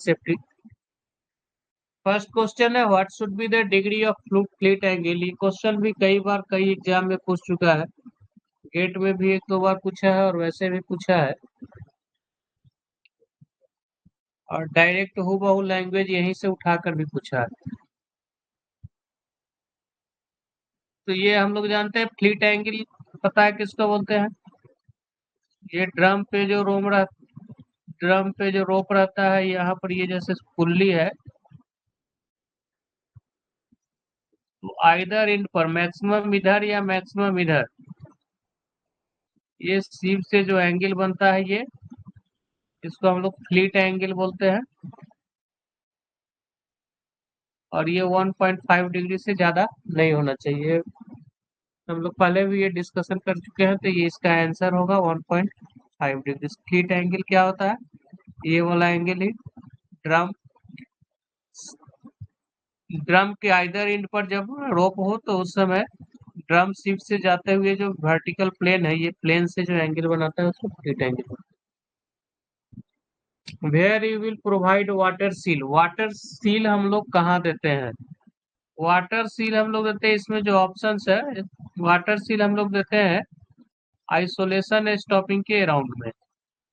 Safety. First question है what should be the degree of fleet angle. ये question भी कई बार कई एग्जाम में पूछ चुका है। गेट में भी एक दो बार पूछा है और वैसे भी पूछा है, और डायरेक्ट हूबहू लैंग्वेज यहीं से उठाकर भी पूछा है। तो ये हम लोग जानते हैं फ्लीट एंगल, पता है किसको बोलते हैं। ये ड्रम पे जो रोप रहता है, यहाँ पर ये जैसे पुल्ली है, तो आइदर इन पर मैक्सिमम इधर या मैक्सिमम इधर, ये सीप से जो एंगल बनता है ये, इसको हम लोग फ्लीट एंगल बोलते हैं। और ये 1.5 डिग्री से ज्यादा नहीं होना चाहिए। हम लोग पहले भी ये डिस्कशन कर चुके हैं, तो ये इसका आंसर होगा 1.5 डिग्री। फ्लीट एंगल क्या होता है, ये वाला एंगल ही ड्रम ड्रम के आइदर एंड पर जब रोप हो तो उस समय ड्रम शिप से जाते हुए जो वर्टिकल प्लेन है, ये प्लेन से जो एंगल बनाता है उसको fleet angle. Where you will provide water seal. Water seal हम लोग कहाँ देते हैं, वाटर सील हम लोग देते हैं, इसमें जो ऑप्शंस है, वाटर सील हम लोग देते हैं आइसोलेशन स्टॉपिंग के अराउंड में।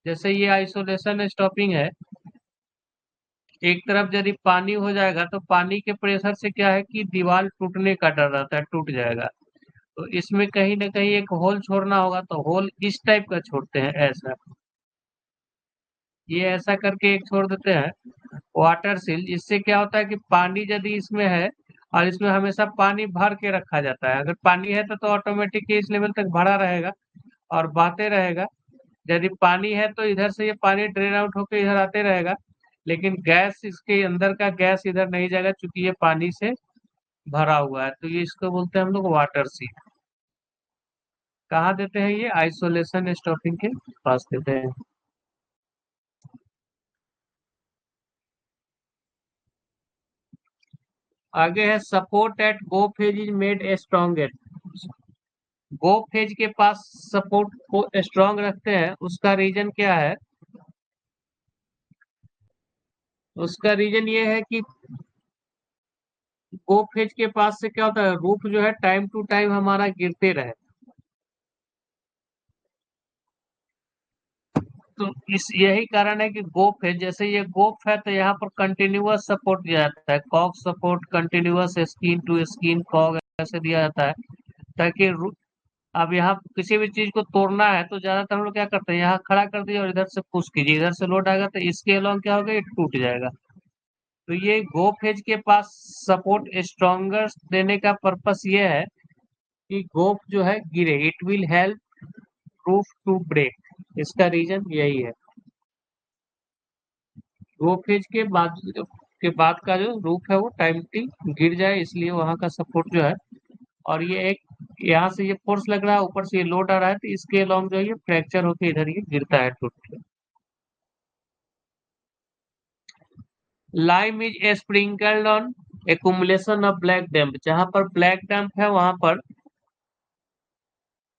जैसे ये आइसोलेशन स्टॉपिंग है, एक तरफ यदि पानी हो जाएगा तो पानी के प्रेशर से क्या है कि दीवार टूटने का डर रहता है, टूट जाएगा। तो इसमें कहीं ना कहीं एक होल छोड़ना होगा, तो होल इस टाइप का छोड़ते हैं, ऐसा ये ऐसा करके एक छोड़ देते हैं वाटर सील। इससे क्या होता है कि पानी यदि इसमें है, और इसमें हमेशा पानी भर के रखा जाता है, अगर पानी है तो ऑटोमेटिक इस लेवल तक भरा रहेगा और बहते रहेगा। यदि पानी है तो इधर से ये पानी ड्रेन आउट होकर इधर आते रहेगा, लेकिन गैस, इसके अंदर का गैस इधर नहीं जाएगा क्योंकि ये पानी से भरा हुआ है। तो ये इसको बोलते हैं हम लोग वाटर सील। कहाँ देते हैं, ये आइसोलेशन स्टॉपिंग के पास देते हैं। आगे है support at go phase is made strongest. Go phase के पास सपोर्ट को स्ट्रॉन्ग रखते हैं, उसका रीजन क्या है, उसका रीजन ये है कि गो फेज के पास से क्या होता है, रूफ जो है टाइम टू टाइम हमारा गिरते रहे। तो इस यही कारण है कि गोफ है, जैसे ये गोफ है तो यहाँ पर कंटिन्यूअस सपोर्ट दिया जाता है, cog support, continuous skin to skin cog ऐसे दिया जाता है, ताकि अब यहाँ किसी भी चीज को तोड़ना है तो ज्यादातर हम लोग क्या करते हैं, यहाँ खड़ा कर दिया और इधर से पुश कीजिए, इधर से लोड आएगा तो इसके अलोंग क्या होगा, ये टूट जाएगा। तो ये गो फेज के पास सपोर्ट स्ट्रॉन्गर देने का पर्पस ये है कि गोफ जो है गिरे, it will help roof to break, इसका रीजन यही है। वो फेज के बाद का जो रूफ है वो टाइम टी गिर जाए, इसलिए वहां का सपोर्ट जो है। और ये एक यहाँ से ये फोर्स लग रहा है, ऊपर से ये लोड आ रहा है, तो इसके अलोंग जो है ये फ्रैक्चर होकर इधर ये गिरता है टूट के। Lime is sprinkled on accumulation of black damp. जहां पर ब्लैक डैम्प है वहां पर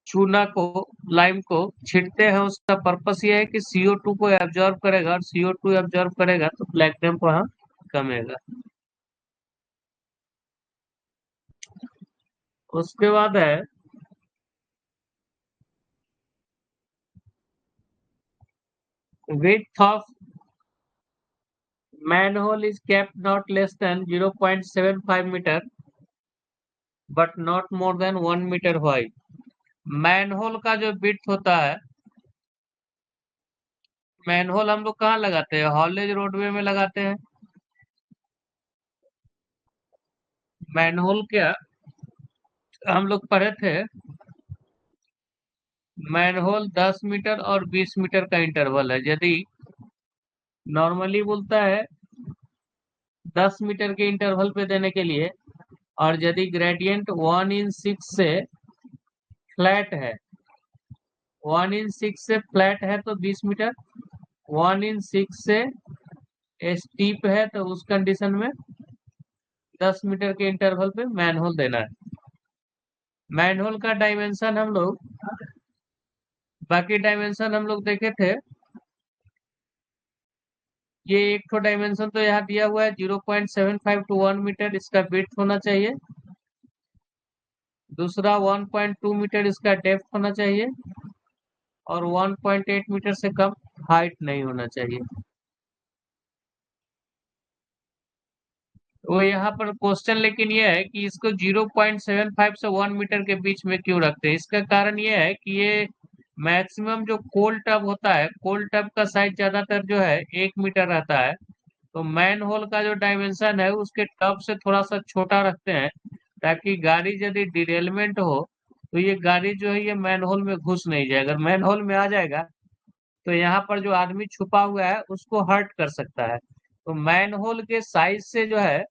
चूना को, लाइम को छिड़ते हैं, उसका पर्पस ये है कि CO2 को एब्जॉर्ब करेगा, और CO2 एब्जॉर्ब करेगा तो ब्लैक डैम्प वहां कमेगा। उसके बाद है width of manhole is kept not less than 0.75 meter but not more than 1 meter wide। Manhole का जो विड्थ होता है, मैनहोल हम लोग कहाँ लगाते हैं, हॉलेज रोडवे में लगाते हैं। मैनहोल क्या, हम लोग पढ़े थे, मैनहोल 10 मीटर और 20 मीटर का इंटरवल है। यदि नॉर्मली बोलता है 10 मीटर के इंटरवल पे देने के लिए, और यदि ग्रेडियंट 1/6 से फ्लैट है, 1/6 से फ्लैट है तो 20 मीटर, 1/6 से स्टीप है तो उस कंडीशन में 10 मीटर के इंटरवल पे मैनहोल देना है। मैनहोल का डायमेंशन हम लोग, बाकी डायमेंशन हम लोग देखे थे, ये एक तो डायमेंशन तो यहाँ दिया हुआ है 0.75 to 1 मीटर इसका विड्थ होना चाहिए। दूसरा 1.2 मीटर इसका डेप्थ होना चाहिए और 1.8 मीटर से कम हाइट नहीं होना चाहिए। वो यहाँ पर क्वेश्चन लेकिन ये है कि इसको 0.75 से 1 मीटर के बीच में क्यों रखते हैं। इसका कारण ये है कि ये मैक्सिमम जो कोल टब होता है, कोल टब का साइज ज्यादातर जो है 1 मीटर रहता है। तो मैन होल का जो डायमेंशन है उसके टब से थोड़ा सा छोटा रखते हैं, ताकि गाड़ी यदि डिरेलमेंट हो तो ये गाड़ी जो है ये मैन होल में घुस नहीं जाए। अगर मैन होल में आ जाएगा तो यहाँ पर जो आदमी छुपा हुआ है उसको हर्ट कर सकता है। तो मैन होल के साइज से जो है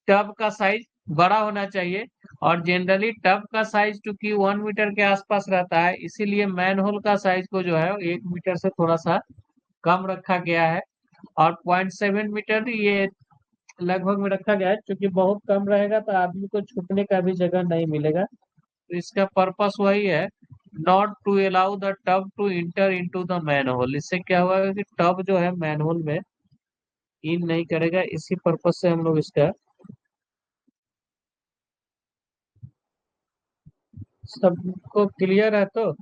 टब का साइज बड़ा होना चाहिए। और जनरली टब का साइज चूंकि 1 मीटर के आसपास रहता है, इसीलिए मैन होल का साइज को जो है 1 मीटर से थोड़ा सा कम रखा गया है। और 0.7 मीटर ये लगभग में रखा गया है, क्योंकि बहुत कम रहेगा तो आदमी को छुपने का भी जगह नहीं मिलेगा। तो इसका पर्पस वही है, not to allow the tub to enter into the manhole. इससे क्या हुआ कि टब जो है मैन होल में इन नहीं करेगा, इसी पर्पस से हम लोग इसका सबको क्लियर है। तो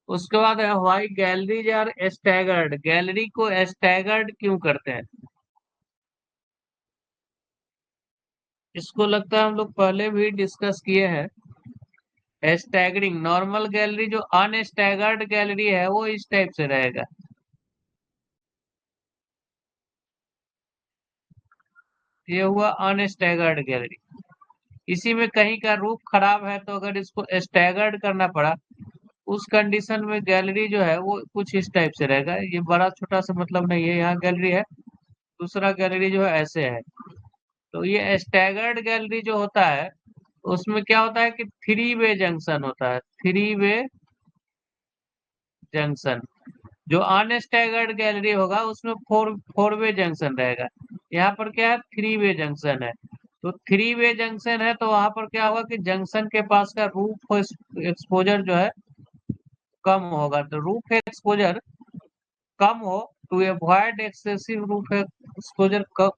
उसके बाद है why galleries are staggered. Gallery को स्टैगर्ड क्यों करते हैं? इसको लगता है हम लोग पहले भी डिस्कस किए हैं। स्टैगरिंग नॉर्मल गैलरी, जो अनस्टैगर्ड गैलरी है वो इस टाइप से रहेगा। ये हुआ अनस्टैगर्ड गैलरी। इसी में कहीं का रूफ खराब है तो अगर इसको स्टैगर्ड करना पड़ा, उस कंडीशन में गैलरी जो है वो कुछ इस टाइप से रहेगा। ये बड़ा छोटा से मतलब नहीं है, यहाँ गैलरी है, दूसरा गैलरी जो है ऐसे है। तो ये स्टैगर्ड गैलरी जो होता है उसमें क्या होता है कि थ्री वे जंक्शन होता है, थ्री वे जंक्शन। जो अनस्टैगर्ड गैलरी होगा उसमें फोर फोर वे जंक्शन रहेगा। यहाँ पर क्या है, थ्री वे जंक्शन है। तो थ्री वे जंक्शन है तो वहां पर क्या होगा कि जंक्शन के पास का रूफ एक्सपोजर जो है कम होगा। तो रूफ एक्सपोजर कम हो, to avoid excessive roof exposure कम,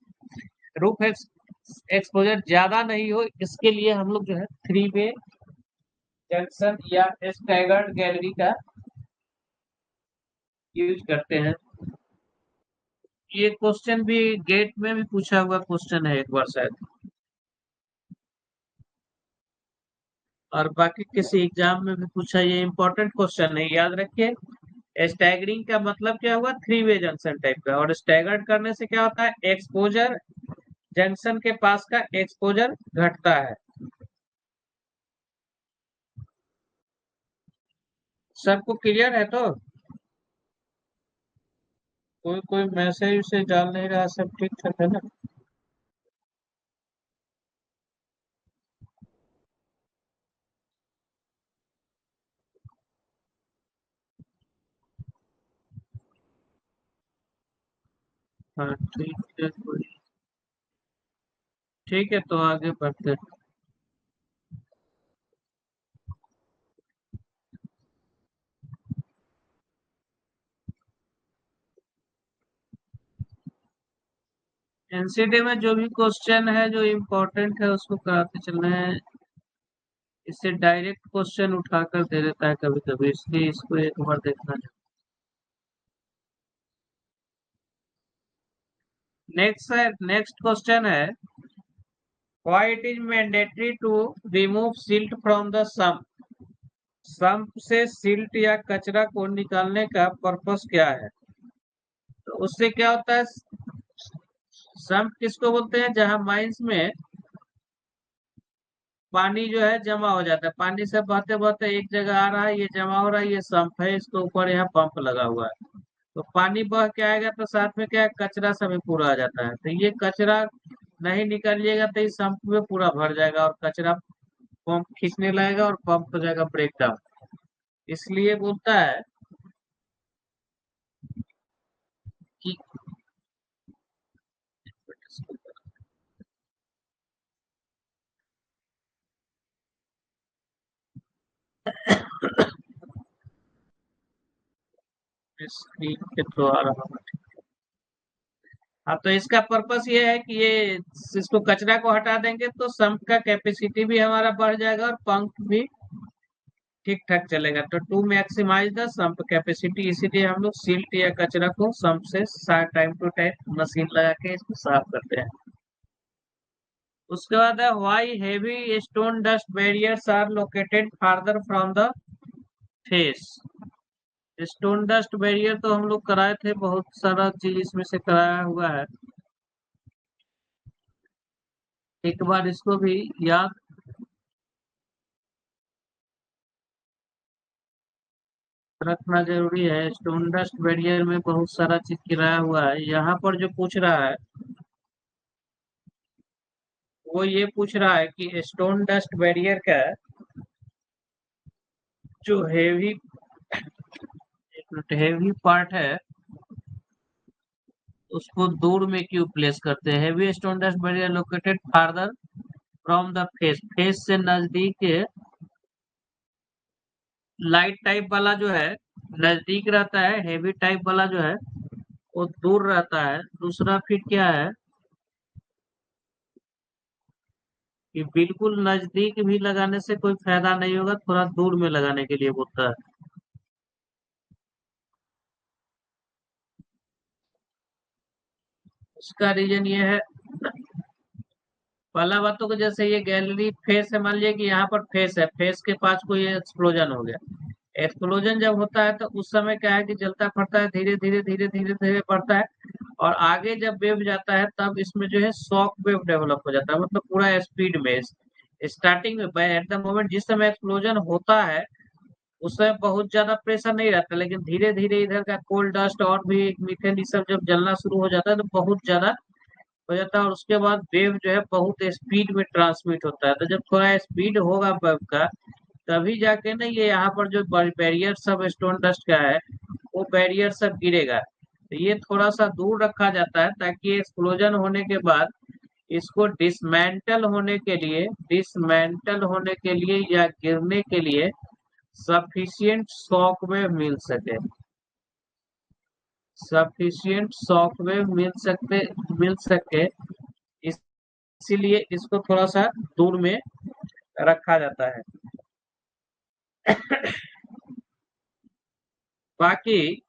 रूफ एक्सपोजर ज्यादा नहीं हो, इसके लिए हम लोग जो है थ्री वे जंक्शन या स्टैगर्ड गैलरी का यूज करते हैं। ये क्वेश्चन भी गेट में भी पूछा हुआ क्वेश्चन है एक बार शायद, और बाकी किसी एग्जाम में भी पूछा। ये इंपॉर्टेंट क्वेश्चन है, याद रखिए। स्टैगरिंग का मतलब क्या हुआ, थ्री वे जंक्शन टाइप का। और स्टैगर्ड करने से क्या होता है, एक्सपोजर, जंक्शन के पास का एक्सपोजर घटता है। सबको क्लियर है? तो कोई कोई मैसेज से डाल नहीं रहा, सब ठीक ठाक है ना? हाँ ठीक है, ठीक है तो आगे बढ़ते हैं। एनसीडी में जो भी क्वेश्चन है जो इम्पोर्टेंट है उसको कराते चलना है। इससे डायरेक्ट क्वेश्चन उठाकर दे देता है कभी कभी, इसलिए इसको एक बार देखना चाहिए। नेक्स्ट क्वेश्चन है, why it is mandatory to remove silt from the sump. Sump से सिल्ट या कचरा को निकालने का पर्पस क्या है? तो उससे क्या होता है, सम्प किसको बोलते हैं, जहां माइंस में पानी जो है जमा हो जाता है, पानी से बहते बहते एक जगह आ रहा है, ये जमा हो रहा है, ये सम्प है, इसके ऊपर यहाँ पंप लगा हुआ है। तो पानी बह के आएगा तो साथ में क्या है, कचरा सभी पूरा आ जाता है। तो ये कचरा नहीं निकालिएगा तो इस सम्प में पूरा भर जाएगा और कचरा पंप खींचने लगेगा और पंप हो जाएगा ब्रेक डाउन। इसलिए बोलता है कि स्क्रीन पे तो आ रहा है। हाँ, तो इसका पर्पस ये है कि ये इसको कचरा को हटा देंगे तो सम्प का कैपेसिटी भी हमारा बढ़ जाएगा और पंप भी ठीक ठाक चलेगा। तो to maximise the sump capacity, इसीलिए हम लोग सिल्ट या कचरा को सम्प से टाइम टू टाइम मशीन लगा के इसको साफ करते हैं। उसके बाद है why heavy stone dust barriers are located farther from the face. Stone dust barrier तो हम लोग कराए थे, बहुत सारा चीज इसमें से कराया हुआ है। एक बार इसको भी याद रखना जरूरी है। स्टोन डस्ट बैरियर में बहुत सारा चीज गिराया हुआ है। यहाँ पर जो पूछ रहा है वो ये पूछ रहा है कि स्टोन डस्ट बैरियर का जो हेवी पार्ट है उसको दूर में क्यों प्लेस करते हैं। Heavy stone dust barrier located farther from the face, face से नजदीक लाइट टाइप वाला जो है नजदीक रहता है, हेवी टाइप वाला जो है वो दूर रहता है। दूसरा फिर क्या है कि बिल्कुल नजदीक भी लगाने से कोई फायदा नहीं होगा, थोड़ा दूर में लगाने के लिए बोलता है। उसका रीजन ये है, पहला बात तो जैसे ये गैलरी फेस है, मान लिया कि यहाँ पर फेस है, फेस के पास कोई एक्सप्लोजन हो गया। एक्सप्लोजन जब होता है तो उस समय क्या है कि जलता फटता है, धीरे धीरे धीरे धीरे धीरे बढ़ता है। और आगे जब वेव जाता है तब इसमें जो है शॉक वेव डेवलप हो जाता है, मतलब पूरा स्पीड में। स्टार्टिंग में एट द मोमेंट जिस समय एक्सप्लोजन होता है उस समय बहुत ज्यादा प्रेशर नहीं रहता, लेकिन धीरे धीरे इधर का कोल डस्ट और भी मीथेन ये सब जब जलना शुरू हो जाता है तो बहुत ज्यादा हो जाता है। और उसके बाद वेव जो है बहुत स्पीड में ट्रांसमिट होता है। तो जब थोड़ा स्पीड होगा वेव का तभी जाके ना ये यहाँ पर जो बैरियर सब स्टोन डस्ट का है वो बैरियर सब गिरेगा। तो ये थोड़ा सा दूर रखा जाता है ताकि एक्सप्लोजन होने के बाद इसको डिसमेंटल होने के लिए या गिरने के लिए सफिशियंट शॉक वेव मिल सके। इसीलिए इसको थोड़ा सा दूर में रखा जाता है। बाकी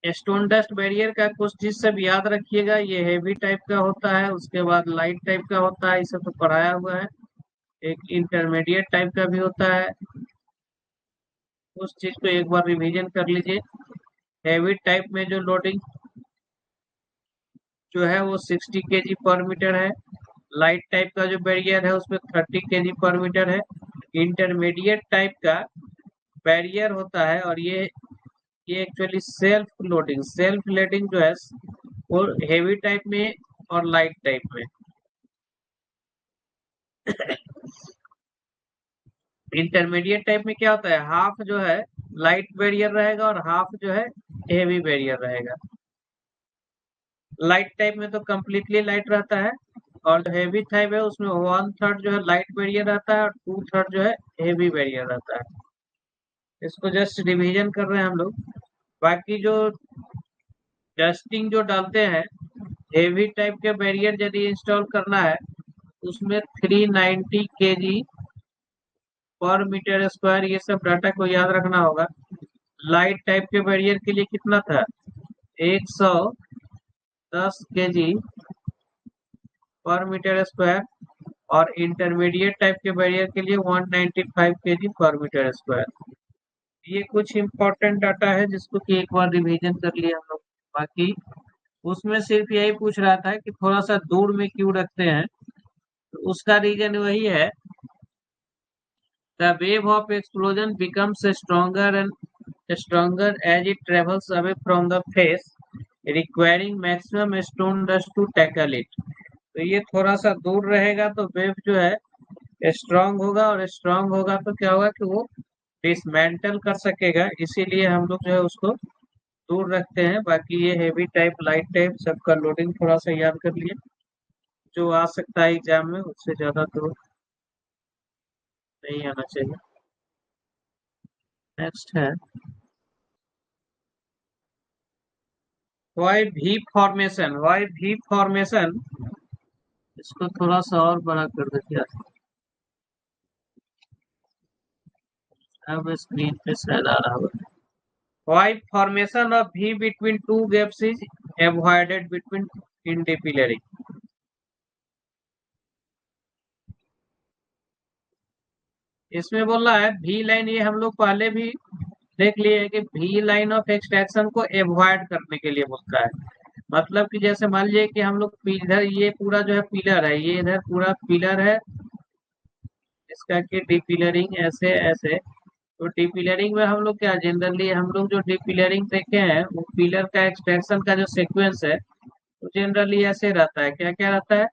स्टोन डस्ट बैरियर का कुछ चीज सब याद रखिएगा। ये हेवी टाइप का होता है, उसके बाद लाइट टाइप का होता है, इसे तो पढ़ाया हुआ है। एक इंटरमीडिएट टाइप का भी होता है, उस चीज को एक बार रिवीजन कर लीजिए। हेवी टाइप में जो लोडिंग जो है वो 60 kg पर मीटर है। लाइट टाइप का जो बैरियर है उसमें 30 kg पर मीटर है। इंटरमीडिएट टाइप का बैरियर होता है और ये एक्चुअली सेल्फ लोडिंग जो है वो हेवी टाइप में और लाइट टाइप में। इंटरमीडिएट टाइप में क्या होता है, हाफ जो है लाइट बैरियर रहेगा और हाफ जो है हेवी बैरियर रहेगा। लाइट टाइप में तो कम्प्लीटली लाइट रहता है, और जो हेवी टाइप है उसमें 1/3 जो है लाइट बैरियर रहता है और 2/3 जो है हेवी बैरियर रहता है। इसको जस्ट रिवीजन कर रहे हैं हम लोग। बाकी जो डस्टिंग जो डालते हैं, हेवी टाइप के बैरियर यदि इंस्टॉल करना है उसमें 390 kg पर मीटर स्क्वायर, ये सब डाटा को याद रखना होगा। लाइट टाइप के बैरियर के लिए कितना था, 110 kg पर मीटर स्क्वायर, और इंटरमीडिएट टाइप के बैरियर के लिए 195 kg पर मीटर स्क्वायर। ये कुछ इंपॉर्टेंट डाटा है जिसको कि एक बार रिवीजन कर लिया हम लोग। बाकी उसमें सिर्फ यही पूछ रहा था कि थोड़ा सा दूर में क्यों रखते हैं, तो उसका रीजन वही है, the wave of explosion becomes stronger as it travels away from the face, requiring maximum stone dust to tackle it। तो ये थोड़ा सा दूर रहेगा तो वेव जो है स्ट्रांग होगा, और स्ट्रांग होगा तो क्या होगा कि वो डिसमेंटल कर सकेगा, इसीलिए हम लोग जो है उसको दूर रखते हैं। बाकी ये हेवी टाइप लाइट टाइप सबका लोडिंग थोड़ा सा याद कर लिए, जो आ सकता है एग्जाम में उससे ज्यादा तो नहीं आना चाहिए। नेक्स्ट है वाई भी फॉर्मेशन, वाई भी फॉर्मेशन, इसको थोड़ा सा और बड़ा कर देते हैं। अब स्क्रीन पे शायद आ रहा होगा। वाई फॉर्मेशन ऑफ भी between two gaps is avoided between in depillaring. इसमें बोल रहा है भी लाइन, ये हम लोग पहले भी देख लिए है कि भी लाइन ऑफ एक्सट्रैक्शन को एवॉइड करने के लिए बोलता है। मतलब कि जैसे मान लीजिए कि हम लोग इधर ये पूरा जो है पिलर है, ये इधर पूरा पिलर है, इसका कि डीपिलरिंग ऐसे ऐसे। तो डीपिलरिंग में हम लोग क्या जनरली हम लोग जो डीपिलरिंग देखे हैं वो पिलर का एक्सट्रैक्शन का जो सीक्वेंस है वो जनरली ऐसे रहता है। क्या क्या रहता है?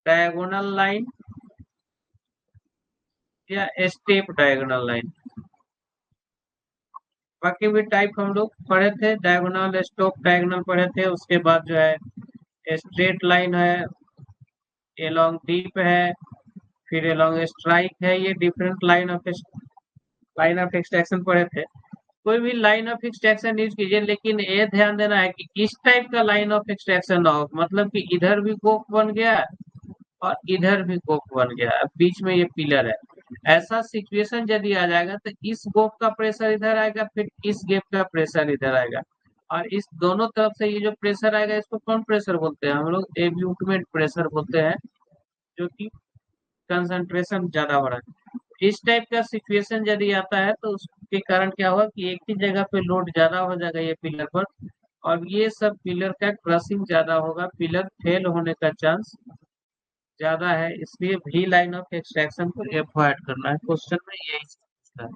डायगोनल लाइन या स्टेप डायगोनल लाइन। बाकी भी टाइप हम लोग पढ़े थे, डायगोनल स्टोप डायगोनल पढ़े थे। उसके बाद जो है स्ट्रेट लाइन है, एलोंग डीप है, फिर एलोंग स्ट्राइक है। ये डिफरेंट लाइन ऑफ एक्सट्रैक्शन पढ़े थे। कोई भी लाइन ऑफ एक्सट्रैक्शन यूज कीजिए, लेकिन ये ध्यान देना है कि किस टाइप का लाइन ऑफ एक्सट्रैक्शन ना हो। मतलब कि इधर भी गोप बन गया और इधर भी गोप बन गया, अब बीच में ये पिलर है। ऐसा सिचुएशन यदि आ जाएगा तो इस गोप का प्रेशर इधर आएगा, फिर इस गेप का प्रेशर इधर आएगा, और इस दोनों तरफ से ये जो प्रेशर आएगा इसको कौन प्रेशर बोलते हैं? हम लोग एब्यूटमेंट प्रेशर बोलते हैं, जो कि कंसंट्रेशन ज्यादा हो रहा है। इस टाइप का सिचुएशन यदि आता है तो उसके कारण क्या होगा कि एक ही जगह पे लोड ज्यादा हो जाएगा ये पिलर पर, और ये सब पिलर का क्रशिंग ज्यादा होगा, पिलर फेल होने का चांस ज्यादा है। इसलिए भी लाइन ऑफ एक्सट्रैक्शन को अवॉइड करना है। क्वेश्चन में यही पूछता है।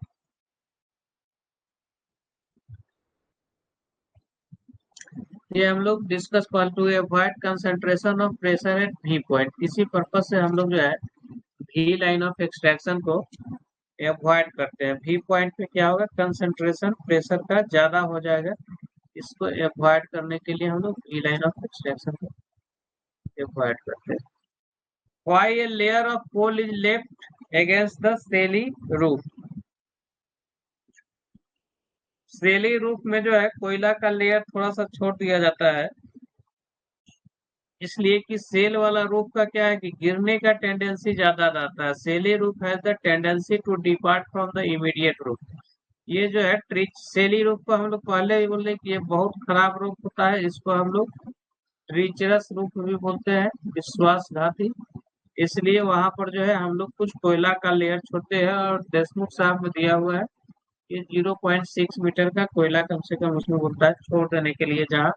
ये हम लोग डिस्कस कर to avoid concentration of pressure at भी पॉइंट, इसी पर्पज से हम लोग जो है भी लाइन ऑफ एक्सट्रैक्शन को अवॉइड करते हैं। भी पॉइंट पे क्या होगा? कंसंट्रेशन प्रेशर का ज्यादा हो जाएगा। इसको अवॉइड करने के लिए हम लोग भी लाइन ऑफ एक्सट्रैक्शन को अवॉइड करते हैं। Why a layer of coal is left against the shelly roof? सेली रूफ में जो है कोयला का लेयर थोड़ा सा छोड़ दिया जाता है, इसलिए कि सेल वाला रूफ का क्या है कि गिरने का टेंडेंसी ज्यादा रहता है। सेली roof has the tendency to depart from the immediate roof. ये जो है ट्रिच सेली रूफ को हम लोग पहले ही बोले कि ये बहुत खराब रूफ होता है, इसको हम लोग ट्रीचरस रूफ भी बोलते हैं, विश्वासघाती। इसलिए वहां पर जो है हम लोग कुछ कोयला का लेयर छोड़ते हैं, और देशमुख साहब में दिया हुआ है कि 0.6 मीटर का कोयला कम से कम उसमें बोलता है छोड़ देने के लिए। जहाँ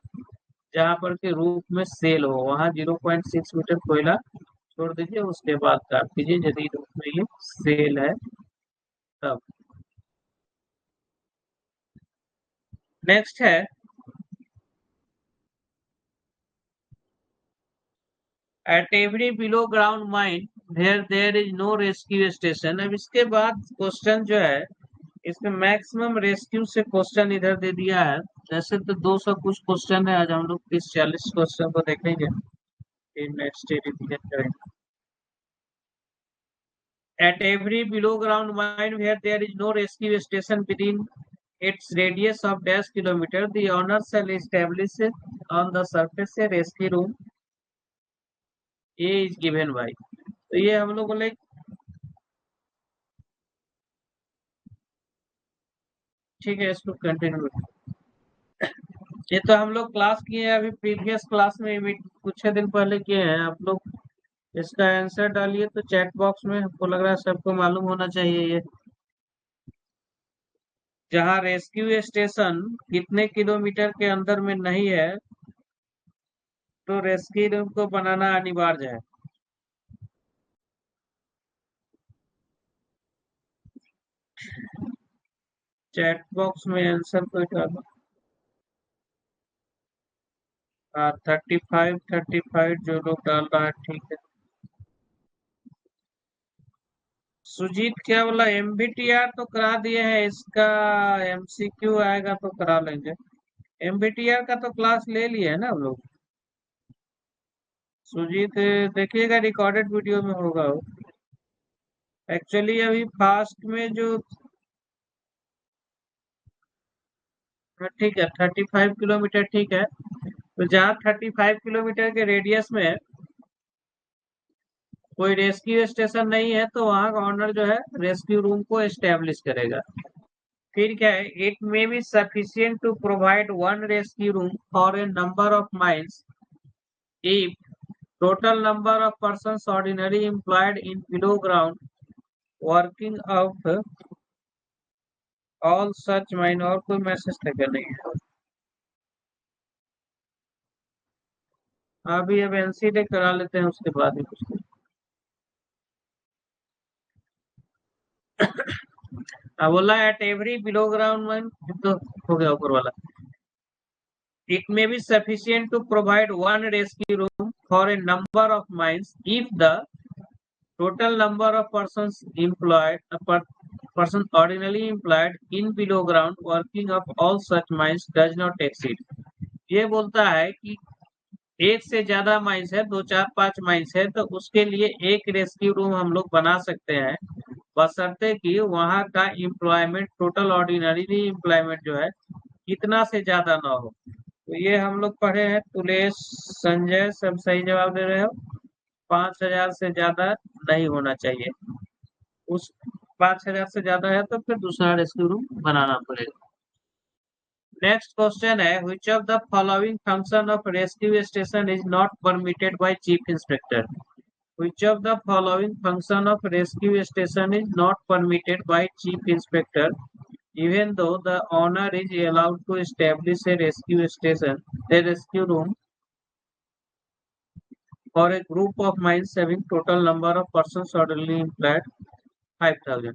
जहाँ पर के रूप में सेल हो वहाँ 0.6 मीटर कोयला छोड़ दीजिए, उसके बाद काट दीजिए यदि रूप में ये सेल है तब। नेक्स्ट है at every below ground mine there is no rescue station. अब इसके बाद क्वेश्चन जो है इसमें मैक्सिमम रेस्क्यू से क्वेश्चन इधर दे दिया है। वैसे तो 200 कुछ क्वेश्चन है, आज हम लोग 30-40 क्वेश्चन को देखेंगे, फिर नेक्स्ट रिवीजन करेंगे। At every below ground mine where there is no rescue station within its radius of dash kilometer, the owner shall establish on the surface a rescue room. A is given by। तो ये हम लोग बोले ठीक है, इसको continue. ये तो हम लोग क्लास किए हैं, अभी प्रीवियस क्लास में कुछ दिन पहले किए हैं। आप लोग इसका आंसर डालिए तो चैट बॉक्स में, हमको लग रहा है सबको मालूम होना चाहिए ये। जहाँ रेस्क्यू स्टेशन कितने किलोमीटर के अंदर में नहीं है तो रेस्क्यू रूम को बनाना अनिवार्य है। चैट बॉक्स में आंसर कोई डालो। 35 जो लोग डाल रहा है ठीक है। सुजीत क्या बोला? एमबीटीआर तो करा दिए हैं, इसका एमसीक्यू आएगा तो करा लेंगे। एमबीटीआर का तो क्लास ले लिए है ना हम लोग। सुजीत देखिएगा रिकॉर्डेड वीडियो में होगा वो। एक्चुअली अभी फास्ट में जो ठीक है, 35 किलोमीटर ठीक है। तो जहाँ 35 किलोमीटर के रेडियस में कोई रेस्क्यू स्टेशन नहीं है तो वहाँ का ऑनर जो है रेस्क्यू रूम को एस्टेब्लिश करेगा। फिर क्या है, it may be sufficient to provide one rescue room for a number of miles if total number of persons ordinarily employed in below ground working of all such mine। और कोई message तक नहीं है। अभी अब एनसीडे करा लेते हैं उसके बाद ही कुछ। बोला eight every below ground mine तो हो गया ऊपर वाला। It may be sufficient to provide one rescue room for a number of mines if the total number of persons employed, persons ordinarily employed in below ground working of all such mines does not exceed। ये बोलता है कि एक से ज्यादा mines है, 2 4 5 mines है तो उसके लिए एक रेस्क्यू रूम हम लोग बना सकते हैं, बशर्ते कि वहां का एम्प्लॉयमेंट टोटल ऑर्डिनरी एम्प्लॉयमेंट जो है कितना से ज्यादा ना हो। तो ये हम लोग पढ़े हैं, तुलेश संजय सब सही जवाब दे रहे हो। 5,000 से ज्यादा नहीं होना चाहिए। उस 5,000 से ज्यादा है तो फिर दूसरा रेस्क्यू रूम बनाना पड़ेगा। नेक्स्ट क्वेश्चन है, which of the following function of rescue station is not permitted by chief inspector। Which of the following function of rescue station is not permitted by chief inspector even though the owner is allowed to establish a rescue station, a rescue room for a group of mines having total number of persons orderly employed 5,000।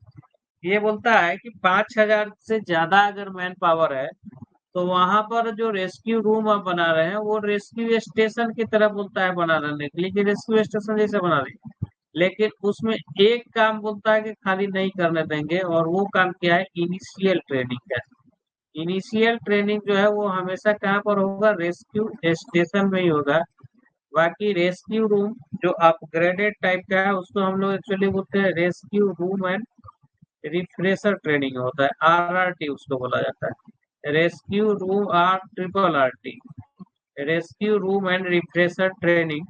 ये बोलता है कि 5,000 से ज्यादा अगर man power है तो वहां पर जो रेस्क्यू रूम आप बना रहे हैं वो रेस्क्यू स्टेशन की तरह बोलता है बना रहने के लिए, कि रेस्क्यू स्टेशन जैसे बना रहे हैं। लेकिन उसमें एक काम बोलता है कि खाली नहीं करने देंगे, और वो काम क्या है, इनिशियल ट्रेनिंग है। इनिशियल ट्रेनिंग जो है वो हमेशा कहाँ पर होगा, रेस्क्यू स्टेशन में ही होगा। बाकी रेस्क्यू रूम जो अपग्रेडेड टाइप का है उसको हम लोग एक्चुअली बोलते हैं rescue room and refresher training होता है, RRT उसको बोला जाता है। Rescue room RRRT, rescue room and refresher training,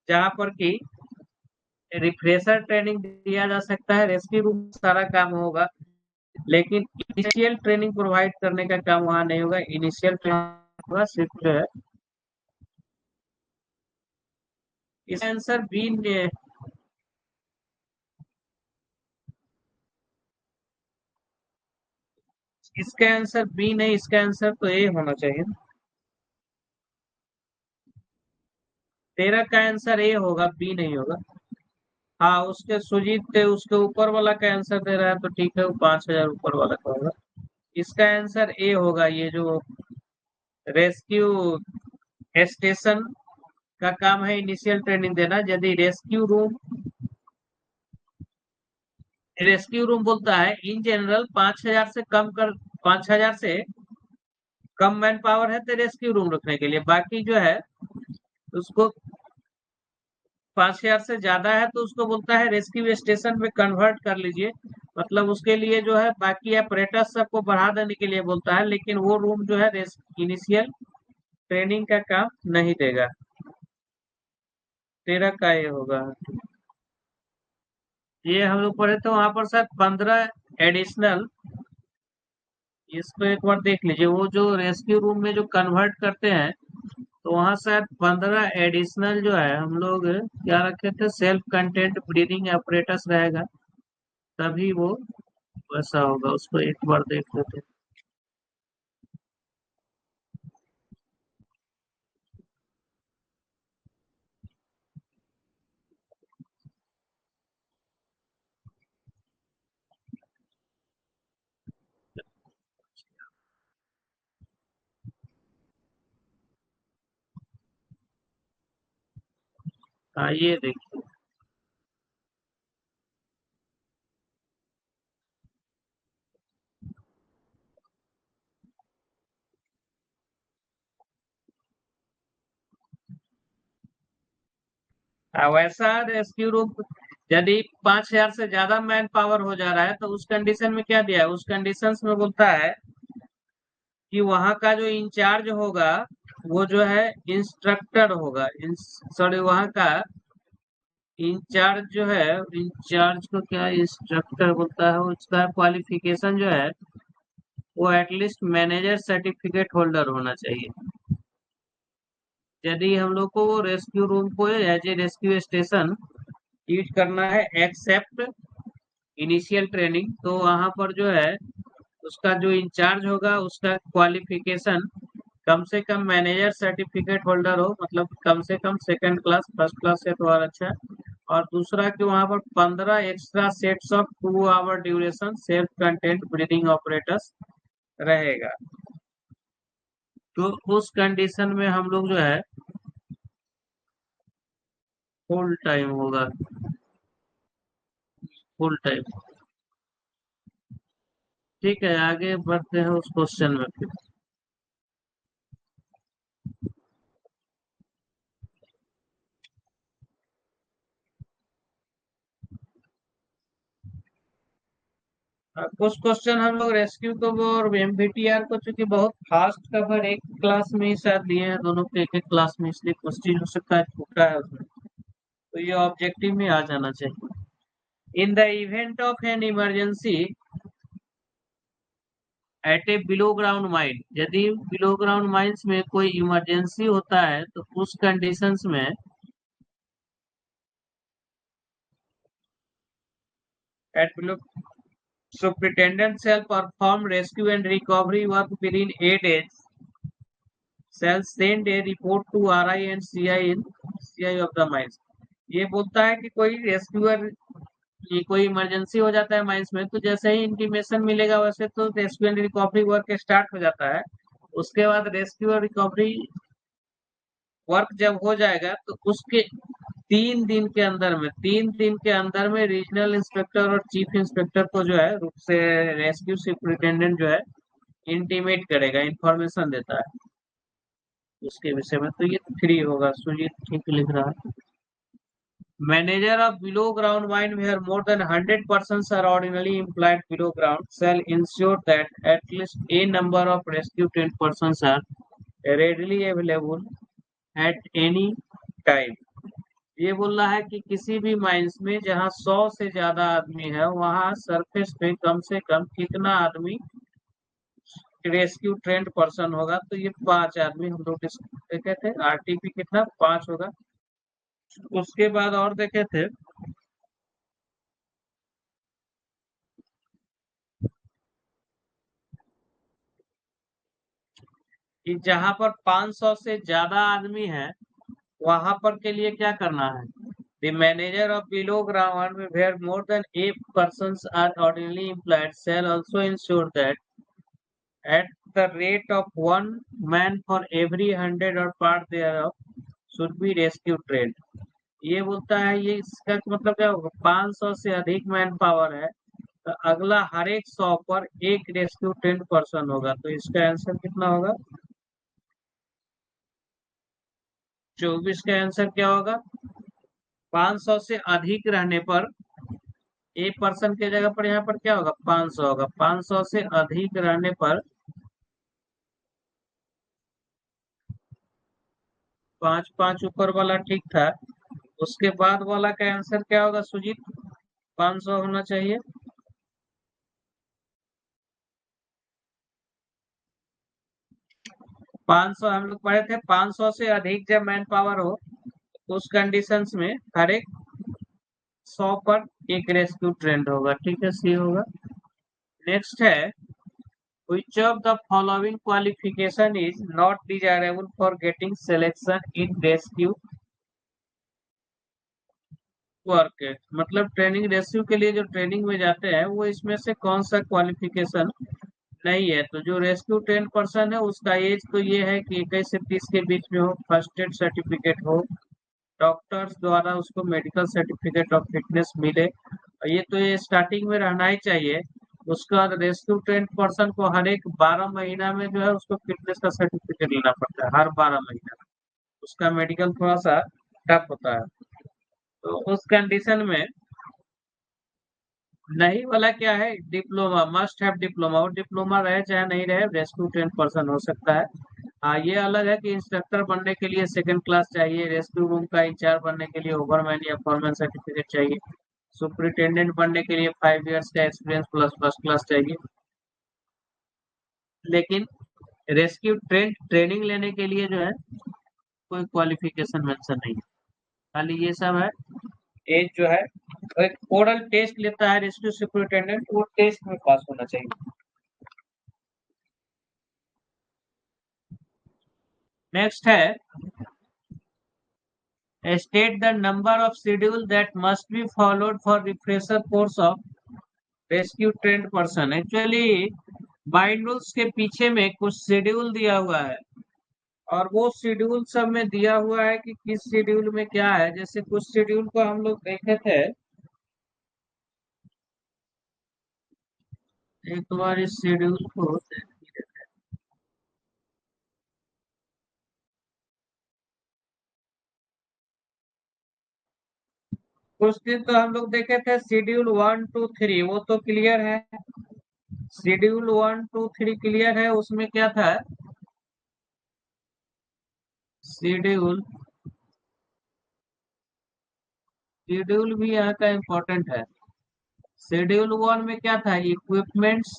जहाँ पर कि रिफ्रेशर ट्रेनिंग दिया जा सकता है, रेस्क्यू रूम सारा काम होगा, लेकिन इनिशियल ट्रेनिंग प्रोवाइड करने का काम वहाँ नहीं होगा। इनिशियल ट्रेनिंग होगा सिर्फ जो है। इस आंसर बी ने, इसका आंसर बी नहीं, इसका आंसर तो ए होना चाहिए। तेरा का आंसर ए होगा, बी नहीं होगा। हाँ, उसके सुजीत थे, उसके ऊपर वाला का आंसर दे रहा है तो ठीक है, वो 5,000 ऊपर वाला का होगा। इसका आंसर ए होगा, ये जो रेस्क्यू स्टेशन का काम है इनिशियल ट्रेनिंग देना। यदि रेस्क्यू रूम बोलता है इन जनरल 5,000 से कम कर, 5,000 से कम मैन पावर है तो रेस्क्यू रूम रखने के लिए, बाकी जो है उसको 5,000 से ज्यादा है तो उसको बोलता है रेस्क्यू स्टेशन में कन्वर्ट कर लीजिए। मतलब उसके लिए जो है बाकी ऑपरेटर्स सबको बढ़ा देने के लिए बोलता है, लेकिन वो रूम जो है इनिशियल ट्रेनिंग का काम नहीं देगा। तेरह का ये होगा। ये हम लोग पढ़े तो वहां पर शायद 15 एडिशनल, इसको एक बार देख लीजिए, वो जो रेस्क्यू रूम में जो कन्वर्ट करते हैं तो वहां शायद 15 एडिशनल जो है हम लोग क्या रखे थे, सेल्फ कंटेंट ब्रीदिंग ऑपरेटर्स रहेगा, तभी वो वैसा होगा। उसको एक बार देख लेते हैं। हाँ, ये देखिए, वैसा रेस्क्यू रूम यदि 5,000 से ज्यादा मैन पावर हो जा रहा है तो उस कंडीशन में क्या दिया है, उस कंडीशन में बोलता है कि वहाँ का जो इंचार्ज होगा वो जो है इंस्ट्रक्टर होगा, सॉरी वहाँ का इंचार्ज जो है, इंचार्ज को क्या इंस्ट्रक्टर बोलता है, उसका क्वालिफिकेशन जो है वो एटलीस्ट मैनेजर सर्टिफिकेट होल्डर होना चाहिए। यदि हम लोग को वो रेस्क्यू रूम को as a rescue station use करना है एक्सेप्ट इनिशियल ट्रेनिंग, तो वहाँ पर जो है उसका जो इंचार्ज होगा उसका क्वालिफिकेशन कम से कम मैनेजर सर्टिफिकेट होल्डर हो, मतलब कम से कम सेकंड क्लास, फर्स्ट क्लास से तो और अच्छा है। और दूसरा कि वहाँ पर 15 extra sets of 2 hour duration self content breathing operators रहेगा। तो उस कंडीशन में हम लोग जो है फुल टाइम होगा, फुल टाइम। ठीक है, आगे बढ़ते हैं उस क्वेश्चन में फिर। कुछ क्वेश्चन हम लोग रेस्क्यू को और एमबीटीआर को चूंकि बहुत फास्ट कवर एक क्लास में ही शायद दिए हैं दोनों के, एक एक क्लास में, इसलिए कुछ चीज हो सकता है छूटा है उसमें, तो ये ऑब्जेक्टिव में आ जाना चाहिए। In the event of an emergency at a below ground mine, यदि बिलो ग्राउंड माइंस में कोई इमरजेंसी होता है तो उस कंडीशंस में at below superintendent shall perform rescue and recovery work within 8 days, shall send a report to RI and CI of the mines। ये बोलता है कि कोई रेस्क्यूअर, ये कोई इमरजेंसी हो जाता है माइंस में, तो जैसे ही इंटीमेशन मिलेगा वैसे तो rescue and recovery work start हो जाता है। उसके बाद रेस्क्यू और रिकवरी वर्क जब हो जाएगा तो उसके 3 दिन के अंदर में रीजनल इंस्पेक्टर और चीफ इंस्पेक्टर को जो है रूप से रेस्क्यू सुपरिटेंडेंट जो है इंटीमेट करेगा, इंफॉर्मेशन देता है उसके विषय में। तो ये 3 होगा, सुजीत ठीक लिख रहा है। Manager of below ground mine where more than 100 persons are ordinarily employed below ground shall ensure that at least a number of rescue trained persons are readily available at any time। ये बोल रहा है कि किसी भी mines में जहाँ 100 से ज्यादा आदमी है वहाँ सरफेस पे कम से कम कितना आदमी रेस्क्यू ट्रेंड पर्सन होगा, तो ये 5 आदमी हम लोग देखे थे। आरटीपी कितना 5 होगा। उसके बाद और देखे थे कि जहां पर 500 से ज्यादा आदमी है वहां पर के लिए क्या करना है। The manager of below ground where more than 8 persons are ordinarily employed shall also ensure that at the rate of 1 man for every 100 or part thereof should be rescue trained। ये बोलता है, ये इसका मतलब क्या होगा, 500 से अधिक मैन पावर है तो अगला हर एक 100 पर एक रेस्क्यू ट्रेंड पर्सन होगा, तो इसका आंसर कितना होगा 24 का आंसर क्या होगा। 500 से अधिक रहने पर एक पर्सन के जगह पर यहाँ पर क्या होगा 500 होगा, 500 से अधिक रहने पर 5 5 ऊपर वाला ठीक था। उसके बाद वाला का आंसर क्या होगा सुजीत, 500 होना चाहिए। 500 हम लोग पढ़े थे, 500 से अधिक जब मैन पावर हो तो उस कंडीशंस में हर एक 100 पर एक रेस्क्यू ट्रेंड होगा। ठीक है, सी होगा। नेक्स्ट है which of the following qualification is not desirable for getting selection in rescue work. मतलब ट्रेनिंग रेस्क्यू के लिए जो ट्रेनिंग में जाते हैं वो इसमें से कौन सा क्वालिफिकेशन नहीं है। तो जो रेस्क्यू ट्रेन पर्सन है उसका एज तो ये है कि 21 से 30 के बीच में हो, फर्स्ट एड सर्टिफिकेट हो, डॉक्टर्स द्वारा उसको मेडिकल सर्टिफिकेट ऑफ फिटनेस मिले, और ये तो ये स्टार्टिंग में रहना ही चाहिए। उसके बाद रेस्क्यू ट्रेन पर्सन को हर एक 12 महीना में जो है उसको फिटनेस का सर्टिफिकेट लेना पड़ता है, हर 12 महीना में उसका मेडिकल थोड़ा सा टफ होता है। तो उस कंडीशन में नहीं वाला क्या है, डिप्लोमा मस्ट हैव डिप्लोमा, और डिप्लोमा रहे चाहे नहीं रहे, रेस्क्यू ट्रेन पर्सन हो सकता है। हाँ, ये अलग है कि इंस्ट्रक्टर बनने के लिए सेकंड क्लास चाहिए, रेस्क्यू रूम का इंचार्ज बनने के लिए ओवरमैन या फॉरमैन सर्टिफिकेट चाहिए, सुपरिटेंडेंट बनने के लिए 5 इयर्स का एक्सपीरियंस प्लस फर्स्ट क्लास चाहिए। लेकिन रेस्क्यू ट्रेनिंग लेने के लिए जो है कोई क्वालिफिकेशन मेंशन नहीं है, खाली ये सब है। एज जो है, एक ओरल टेस्ट लेता है रेस्क्यू सुपरिटेंडेंट, वो टेस्ट में पास होना चाहिए। नेक्स्ट है, state the number of schedule that must be followed for refresher course of rescue trained person। Actually bind rules के पीछे में कुछ शेड्यूल दिया हुआ है, और वो शेड्यूल सब में दिया हुआ है कि किस शेड्यूल में क्या है। जैसे कुछ शेड्यूल को हम लोग देखे थे, एक बार इस शेड्यूल को कुछ दिन तो हम लोग देखे थे, शेड्यूल 1 2 3 वो तो क्लियर है। शेड्यूल 1 2 3 क्लियर है, उसमें क्या था, शेड्यूल शेड्यूल भी यहाँ का इम्पोर्टेंट है। शेड्यूल 1 में क्या था, equipments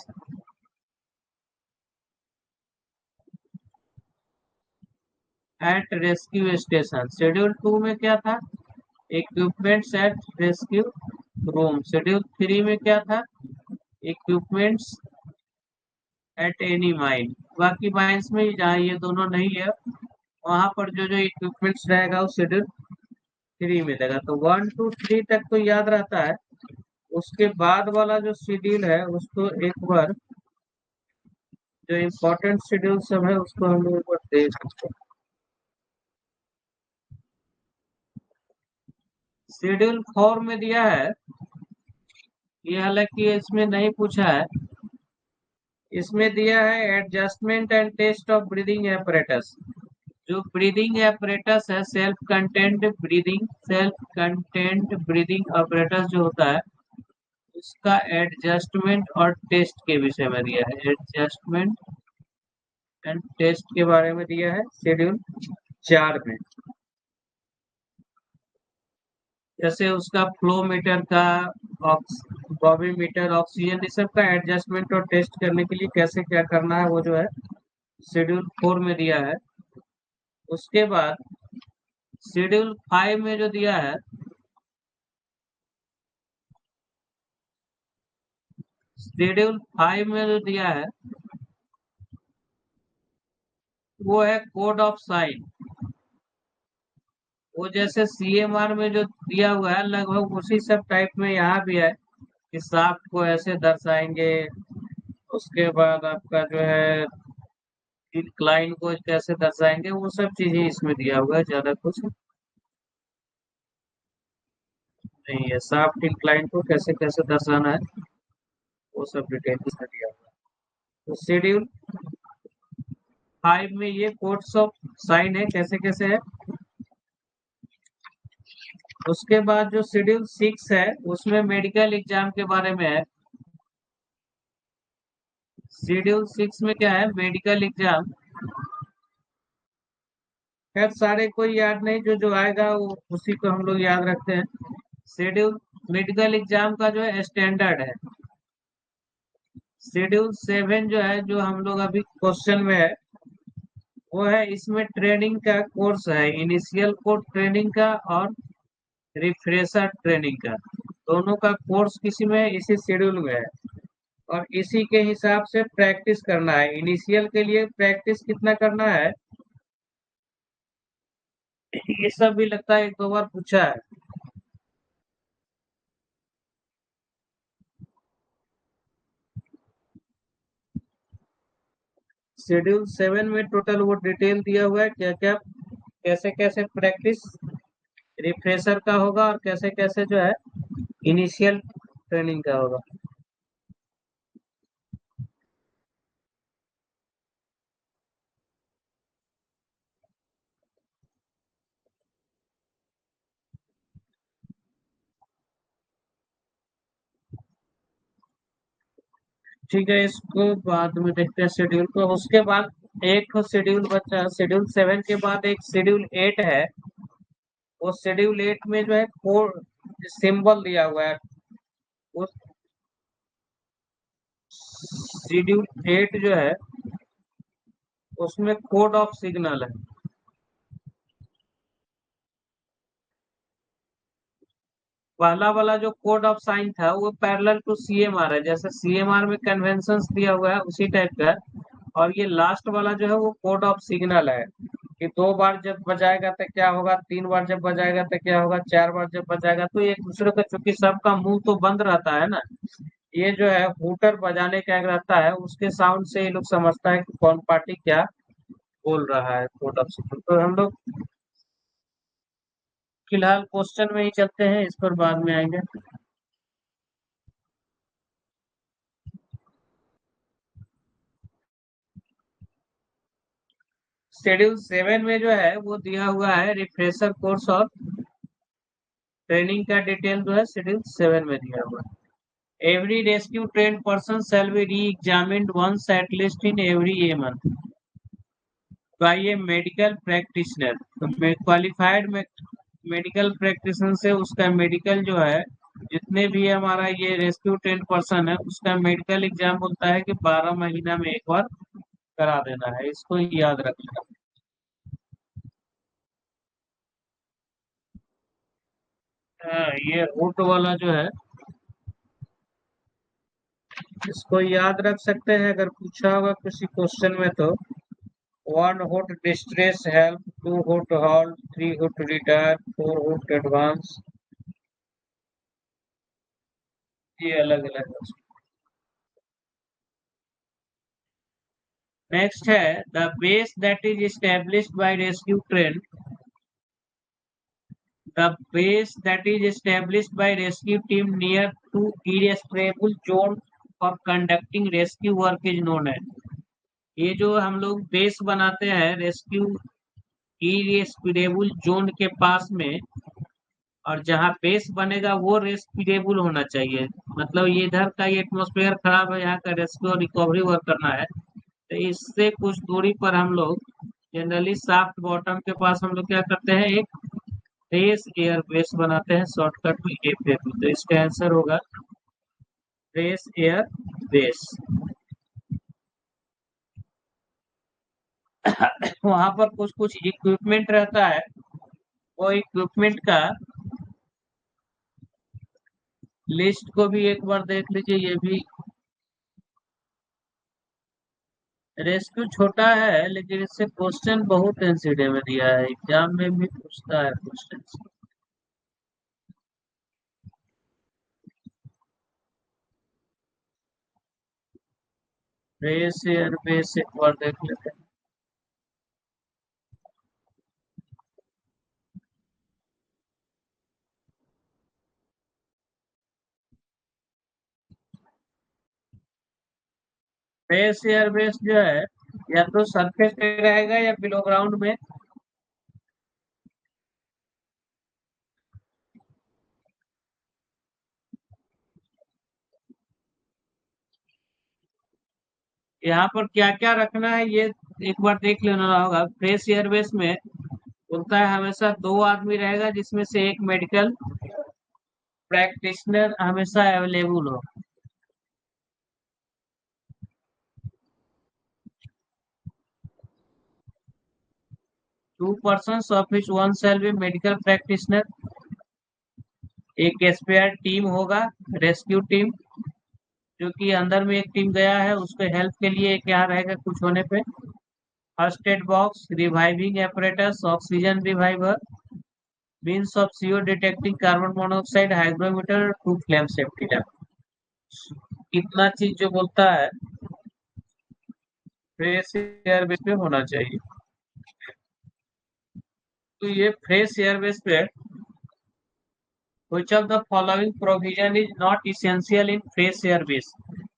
at rescue station. Schedule 2 में क्या था, equipments at rescue room. Schedule 3 में क्या था, इक्विपमेंट्स एट एनी माइन। बाकी माइंस में जहाँ ये दोनों नहीं है, वहां पर जो जो इक्विपमेंट्स रहेगा वो शेड्यूल 3 में देगा। तो 1 2 3 तक तो याद रहता है। उसके बाद वाला जो शेड्यूल है उसको एक बार, जो इम्पोर्टेंट शेड्यूल सब है उसको हम लोग एक बार देख सकते हैं। शेड्यूल 4 में दिया है, ये हालांकि इसमें नहीं पूछा है, इसमें दिया है adjustment and test of breathing apparatus. जो ब्रीदिंग एपरेटस है, सेल्फ कंटेंट ब्रीदिंग एपरेटस जो होता है, उसका एडजस्टमेंट और टेस्ट के विषय में दिया है। एडजस्टमेंट एंड टेस्ट के बारे में दिया है शेड्यूल 4 में। जैसे उसका फ्लो मीटर का, बॉबी मीटर, ऑक्सीजन, इस सब का एडजस्टमेंट और टेस्ट करने के लिए कैसे क्या करना है, वो जो है शेड्यूल 4 में दिया है। उसके बाद शेड्यूल 5 में जो दिया है, शेड्यूल 5 में जो दिया है वो है कोड ऑफ साइन। वो जैसे सीएमआर में जो दिया हुआ है, लगभग उसी सब टाइप में यहाँ भी है कि सांप को ऐसे दर्शाएंगे। उसके बाद आपका जो है इंक्लाइन को कैसे दर्शाएंगे, वो सब चीजें इसमें दिया हुआ है, ज्यादा कुछ नहीं है। सांप इंक्लाइन को कैसे कैसे दर्शाना है, वो सब डिटेल इसमें दिया हुआ है। तो शेड्यूल 5 में ये कोड्स ऑफ साइन है, कैसे कैसे है। उसके बाद जो शेड्यूल 6 है, उसमें मेडिकल एग्जाम के बारे में है। शेड्यूल 6 में क्या है, मेडिकल एग्जाम। खैर सारे कोई याद नहीं, जो जो आएगा वो उसी को हम लोग याद रखते हैं। शेड्यूल मेडिकल एग्जाम का जो है स्टैंडर्ड है। शेड्यूल 7 जो है, जो हम लोग अभी क्वेश्चन में है, वो है इसमें ट्रेनिंग का कोर्स है, इनिशियल कोर्स ट्रेनिंग का और रिफ्रेशर ट्रेनिंग का। दोनों का कोर्स किसी में है, इसी शेड्यूल में है। और इसी के हिसाब से प्रैक्टिस करना है। इनिशियल के लिए प्रैक्टिस कितना करना है, ये सब भी लगता है एक दो बार पूछा है। शेड्यूल 7 में टोटल वो डिटेल दिया हुआ है, क्या क्या कैसे कैसे प्रैक्टिस रिफ्रेशर का होगा और कैसे कैसे जो है इनिशियल ट्रेनिंग का होगा। ठीक है, इसको बाद में देखते हैं शेड्यूल को। उसके बाद एक शेड्यूल बचा, शेड्यूल 7 के बाद एक शेड्यूल 8 है। वो शेड्यूल 8 में जो है कोड सिंबल दिया हुआ है। उस शेड्यूल 8 जो है उसमें कोड ऑफ सिग्नल है। पहला वाला जो कोड ऑफ साइन था वो पैरेलल टू सीएमआर है, जैसे सीएमआर में कन्वेंशंस दिया हुआ है उसी टाइप का है। और ये लास्ट वाला जो है वो कोड ऑफ सिग्नल है कि 2 बार जब बजाएगा तो क्या होगा, 3 बार जब बजाएगा तो क्या होगा, 4 बार जब बजाएगा। तो एक दूसरे का, चूंकि सबका मुंह तो बंद रहता है ना, ये जो है हूटर बजाने का एक रहता है, उसके साउंड से ये लोग समझता है कि कौन पार्टी क्या बोल रहा है, कोड ऑफ सिग्नल। तो हम लोग फिलहाल क्वेश्चन में ही चलते हैं, इस पर बाद में आएंगे। शेड्यूल 7 में जो है वो दिया हुआ है रिफ्रेशर कोर्स और ट्रेनिंग का डिटेल जो है शेड्यूल 7 में दिया हुआ है। Every rescue train person shall be re-examined once at least in every a month by a medical practitioner। तो क्वालिफाइड मेडिकल प्रैक्टिशनर से उसका मेडिकल जो है, जितने भी हमारा ये रेस्क्यू ट्रेन पर्सन है उसका मेडिकल एग्जाम बोलता है कि 12 महीना में एक बार करा देना है, इसको याद रखना। हाँ, ये रूट वाला जो है इसको याद रख सकते हैं अगर पूछा होगा किसी क्वेश्चन में तो। 1 hood distress help, 2 hood halt, 3 hood retire, 4 hood advance. ये अलग अलग है। नेक्स्ट है the base that is established by rescue train. The base that is established by rescue team near to irrespirable zone for conducting rescue work is known है। ये जो हम लोग बेस बनाते हैं रेस्क्यू इरेस्पिरेबल जोन के पास में, और जहाँ बेस बनेगा वो रेस्पिरेबल होना चाहिए। मतलब ये इधर का ये एटमोसफेयर खराब है, यहाँ का रेस्क्यू और रिकवरी वर्क करना है, तो इससे कुछ दूरी पर हम लोग जनरली साफ्ट बॉटम के पास हम लोग क्या करते हैं, एक फ्रेश एयर बेस बनाते हैं, शॉर्टकट में एफ। तो इसका आंसर होगा फ्रेश एयर बेस। वहां पर कुछ कुछ इक्विपमेंट रहता है, वो इक्विपमेंट का लिस्ट को भी एक बार देख लीजिए। ये भी रेस्क्यू छोटा है लेकिन इससे क्वेश्चन बहुत एनसीडी में दिया है, एग्जाम में भी पूछता है क्वेश्चन। फ्रेश एयर बेस एक बार देख लेते हैं। फ्रेश एयर बेस जो है या तो सरफेस पे रहेगा या बिलो ग्राउंड में। यहाँ पर क्या क्या रखना है ये एक बार देख लेना होगा। फ्रेश एयरवेज में बोलता है हमेशा 2 आदमी रहेगा जिसमें से एक मेडिकल प्रैक्टिशनर हमेशा अवेलेबल हो। 2 persons of which one shall be medical practitioner. एक स्पेयर टीम होगा, रेस्क्यू टीम, जो कि अंदर में एक टीम गया है उसको हेल्प के लिए क्या रहेगा कुछ होने पे। First aid box, reviving apparatus, oxygen reviver, means of CO detecting carbon monoxide, hygrometer, two flame safety lamp. इतना चीज जो बोलता है फ्रेश एयरबेस पे होना चाहिए। तो ये फ्रेश एयरबेस पे which of the following provision is not essential in fresh airbase।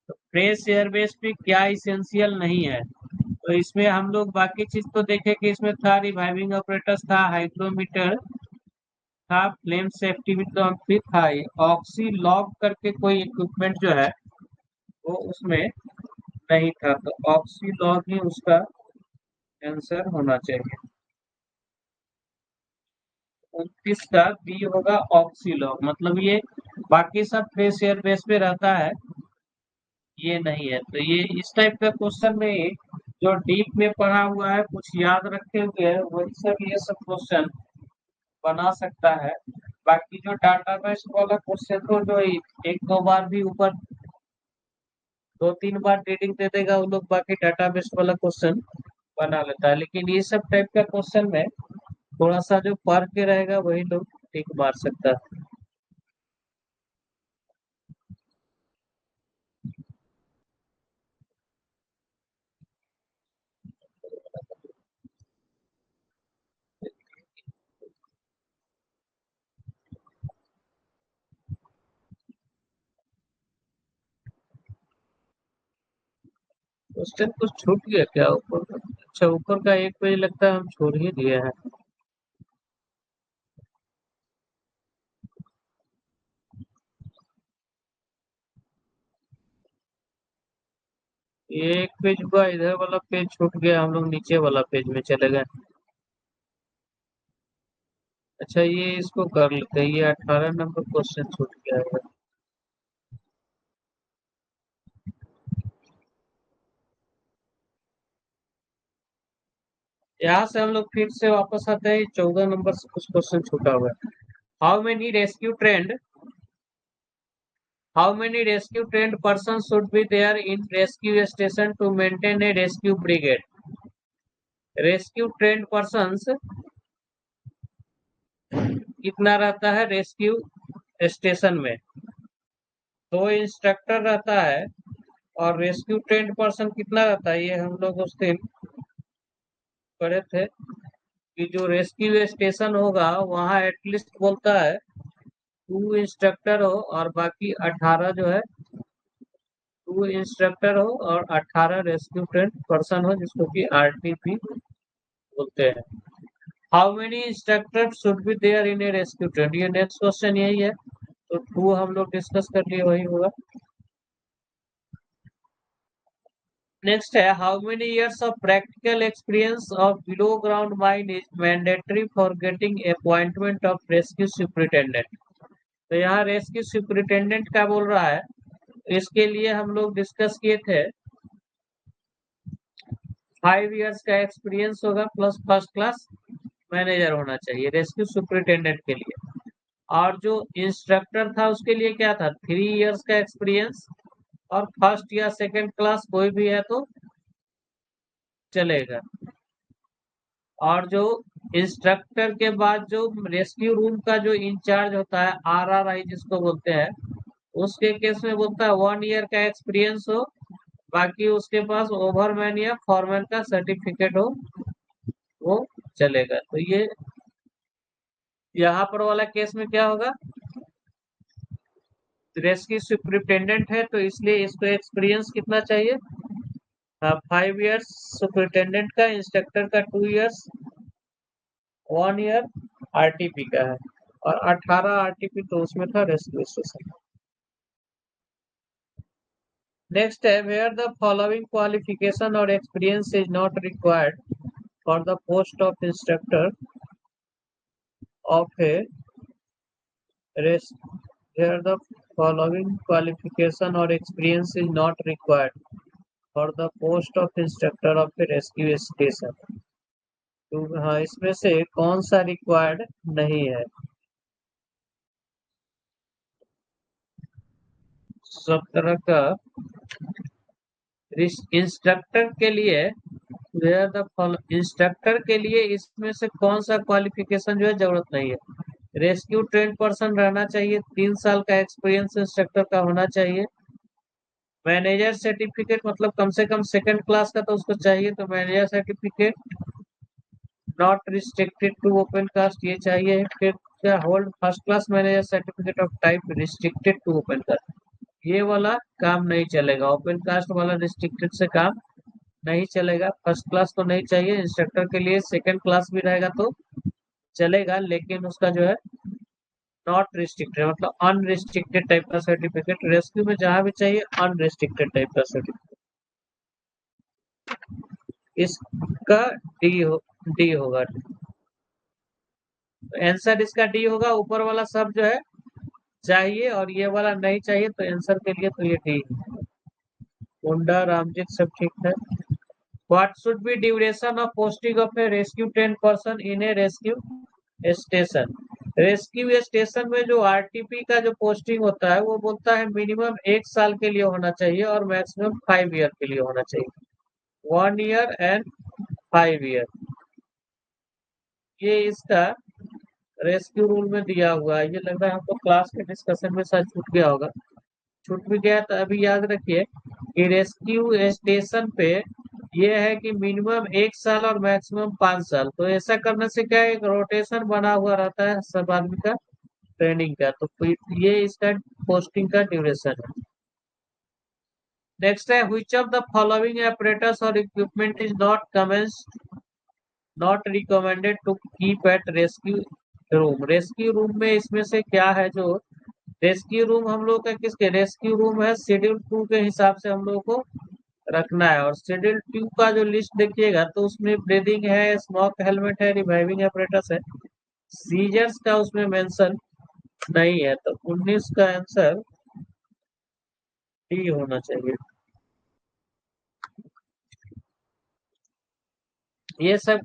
तो फ्रेश एयरबेस पे क्या इसेंशियल नहीं है, तो इसमें हम लोग बाकी चीज तो देखे कि इसमें था रिवाइविंग ऑपरेटर्स, था हाइड्रोमीटर, था फ्लेम सेफ्टी भी, तो फिर था ऑक्सी लॉग करके कोई इक्विपमेंट जो है वो उसमें नहीं था, तो ऑक्सीलॉग ही उसका आंसर होना चाहिए। 29 का बी होगा ऑक्सीलॉग, मतलब ये बाकी सब फ्रेश एयर बेस पे रहता है, ये नहीं है। तो ये इस टाइप का क्वेश्चन में जो डीप में पढ़ा हुआ है, कुछ याद रखे हुए है, वही सब ये सब क्वेश्चन बना सकता है। बाकी जो डाटाबेस वाला क्वेश्चन तो जो एक दो बार भी ऊपर, दो तीन बार रीडिंग दे देगा वो लोग, बाकी डाटाबेस वाला क्वेश्चन बना लेता है। लेकिन ये सब टाइप का क्वेश्चन में थोड़ा सा जो पढ़ के रहेगा वही लोग टिक मार सकता है। क्वेश्चन कुछ छूट गया क्या ऊपर का? अच्छा, ऊपर का एक पेज लगता है हम छोड़ ही दिए हैं। ये एक पेज हुआ, इधर वाला पेज छूट गया, हम लोग नीचे वाला पेज में चले गए। अच्छा, ये इसको कर लेते हैं, ये 18 नंबर क्वेश्चन छूट गया है। यहाँ से हम लोग फिर से वापस आते हैं, 14 नंबर से कुछ क्वेश्चन छूटा हुआ है। How many rescue trained how many rescue trained person should be there in rescue station to maintain a rescue brigade? Rescue trained person कितना रहता है रेस्क्यू स्टेशन में? दो इंस्ट्रक्टर रहता है। और रेस्क्यू ट्रेंड पर्सन कितना रहता है, ये हम लोग उस दिन पढ़े थे कि जो रेस्क्यू स्टेशन होगा वहाँ एटलीस्ट बोलता है 2 इंस्ट्रक्टर हो और बाकी 18 जो है, 2 इंस्ट्रक्टर हो और 18 रेस्क्यू ट्रेंड पर्सन हो, जिसको कि आरटीपी बोलते हैं। How many instructor should be there in a rescue trained? ये नेक्स्ट क्वेश्चन यही है, तो 2 हम लोग डिस्कस कर लिए, वही होगा। नेक्स्ट है, how many years of practical experience of below ground mine is mandatory for getting appointment of rescue superintendent? तो यहाँ रेस्क्यू सुपरिटेंडेंट का बोल रहा है, इसके लिए हम लोग डिस्कस किए थे 5 इयर्स का एक्सपीरियंस होगा प्लस फर्स्ट क्लास मैनेजर होना चाहिए रेस्क्यू सुपरिटेंडेंट के लिए। और जो इंस्ट्रक्टर था उसके लिए क्या था, 3 इयर्स का एक्सपीरियंस और फर्स्ट या सेकंड क्लास कोई भी है तो चलेगा। और जो इंस्ट्रक्टर के बाद जो रेस्क्यू रूम का जो इंचार्ज होता है, आरआरआई जिसको बोलते हैं, उसके केस में बोलता है 1 ईयर का एक्सपीरियंस हो, बाकी उसके पास ओवरमैन या फॉरमैन का सर्टिफिकेट हो, वो चलेगा। तो ये यहाँ पर वाला केस में क्या होगा, रेस्क्यू सुपरिटेंडेंट है तो इसलिए इसको एक्सपीरियंस कितना चाहिए, 5 इयर्स सुपरिटेंडेंट का, इंस्ट्रक्टर का 2 इयर्स, 1 ईयर आरटीपी का है, और 18 आरटीपी तो उसमें था रेस्क्यू स्टेशन। नेक्स्ट है, वेयर द फॉलोइंग क्वालिफिकेशन और experience is not required for the post of instructor of a रेस वेयर द फॉलोइंग क्वालिफिकेशन और experience is not required for the post of instructor of a rescue station? तो हाँ, इसमें से कौन सा required नहीं है? सब तरह का इंस्ट्रक्टर के लिए, वेयर द इंस्ट्रक्टर के लिए इसमें से कौन सा क्वालिफिकेशन जो है जरूरत नहीं है। रेस्क्यू ट्रेन पर्सन रहना चाहिए, 3 साल का एक्सपीरियंस इंस्ट्रक्टर का होना चाहिए। मैनेजर सर्टिफिकेट मतलब कम से कम सेकंड क्लास का तो उसको चाहिए, तो manager certificate not restricted to open cast ये चाहिए। फिर क्या, hold first class manager certificate of type restricted to open cast, ये वाला काम नहीं चलेगा। ओपन कास्ट वाला रिस्ट्रिक्टेड से काम नहीं चलेगा। फर्स्ट क्लास तो नहीं चाहिए इंस्ट्रक्टर के लिए, सेकंड क्लास भी रहेगा तो चलेगा, लेकिन उसका जो है नॉट रिस्ट्रिक्टेड मतलब अनरिस्ट्रिक्टेड टाइप का सर्टिफिकेट, रेस्क्यू में जहां भी चाहिए अनरिस्ट्रिक्टेड टाइप का सर्टिफिकेट, इसका डी होगा। आंसर इसका डी होगा, ऊपर वाला सब जो है चाहिए और ये वाला नहीं चाहिए, तो आंसर के लिए तो ये डी। मुंडा रामजीत सब ठीक है। What should be duration of posting of a rescue trained person in a rescue station? Rescue station में जो आरटीपी का जो पोस्टिंग होता है वो बोलता है मिनिमम 1 साल के लिए होना चाहिए और मैक्सिमम 5 ईयर के लिए होना चाहिए। 1 ईयर एंड 5 ईयर, ये इसका रेस्क्यू रूल में दिया हुआ है। ये लग रहा है हमको क्लास के डिस्कशन में शायद छूट गया होगा। छूट भी गया तो अभी याद रखिए कि रेस्क्यू स्टेशन पे ये है कि मिनिमम 1 साल और मैक्सिमम 5 साल। तो ऐसा करने से क्या है, एक रोटेशन बना हुआ रहता है सब आदमी का ट्रेनिंग का। तो फिर ये इसका पोस्टिंग का ड्यूरेशन है। नेक्स्ट है which of the following apparatus और equipment is not recommended to keep at rescue room. Rescue room में इसमें से क्या है जो रेस्क्यू रूम हम लोग का किसके रेस्क्यू रूम है, शेड्यूल 2 के हिसाब से हम लोग को रखना है। और शेड्यूल 2 का जो लिस्ट देखिएगा तो उसमें ब्रीदिंग है, स्मोक हेलमेट है, रिवाइविंग एपरेटस है, सीजर्स का उसमें मेंशन नहीं है। तो 19 का आंसर डी होना चाहिए। ये सब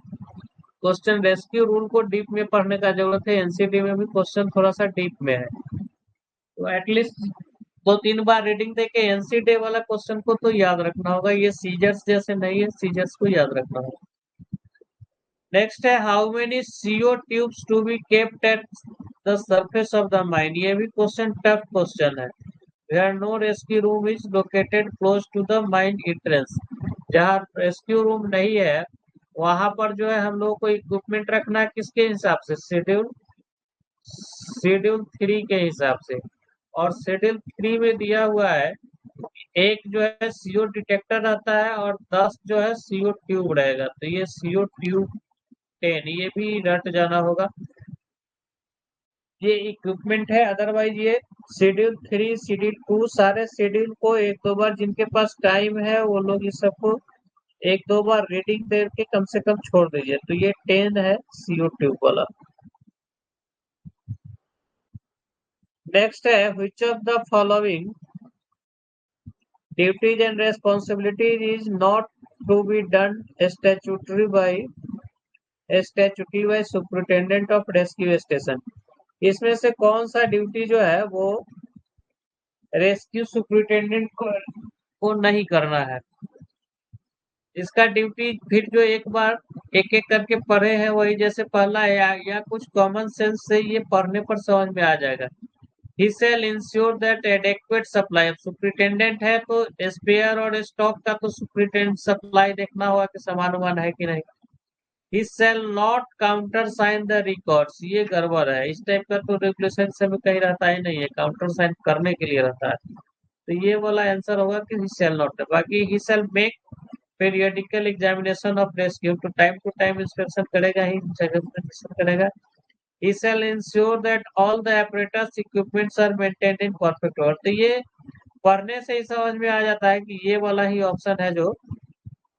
क्वेश्चन रेस्क्यू रूल को डीप में पढ़ने का जरूरत है, एनसीटी में भी क्वेश्चन थोड़ा सा डीप में है। तो एटलीस्ट 2-3 बार रीडिंग देके एनसीटी वाला क्वेश्चन को तो याद रखना होगा। ये सीजर्स जैसे नहीं है, सीजर्स को याद रखना होगा। नेक्स्ट है how many CO tubes to be kept at the surface of the mine. ये भी क्वेश्चन टफ क्वेश्चन है। Where no rescue room is located close to the mine entrance. जहाँ रेस्क्यू रूम नहीं है वहां पर जो है हम लोग को इक्विपमेंट रखना है किसके हिसाब से, शेड्यूल 3 के हिसाब से। और शेड्यूल 3 में दिया हुआ है एक जो है सीओ डिटेक्टर रहता है और 10 जो है सीओ ट्यूब रहेगा। तो ये सीओ ट्यूब 10 ये भी रट जाना होगा। ये इक्विपमेंट है, अदरवाइज ये शेड्यूल 3 शेड्यूल 2 सारे शेड्यूल को एक दो बार जिनके पास टाइम है वो लोग इस सबको एक दो बार रीडिंग दे के कम से कम छोड़ दीजिए। तो ये 10 है सीओ ट्यूब वाला। नेक्स्ट है which of the following duties and responsibilities is not to be done statutory by superintendent of rescue station. इसमें से कौन सा ड्यूटी जो है वो रेस्क्यू सुपरिटेंडेंट को नहीं करना है। इसका ड्यूटी फिर जो एक बार एक एक करके पढ़े हैं वही जैसे पहला है या कुछ कॉमन सेंस से ये पढ़ने पर समझ में आ जाएगा। He shall ensure that adequate supply। अब सुपरिटेंडेंट है तो स्पेयर और स्टॉक का तो सुपरिटेंडेंट सप्लाई देखना होगा कि सामान वामान है कि नहीं। He shall not countersign the records। ये गड़बड़ है, इस टाइप का तो रेगुलेशन से भी कहीं रहता ही नहीं है, काउंटर साइन करने के लिए रहता है। तो ये वाला आंसर होगा कि he shall not। बाकी he shall make periodical examination of rescue। तो टाइम टू टाइम इंस्पेक्शन करेगा ही, इंस्पेक्शन करेगा। He shall ensure that all the apparatus equipments are maintained in perfect order। तो ये पढ़ने से ही समझ में आ जाता है कि ये वाला ही ऑप्शन है जो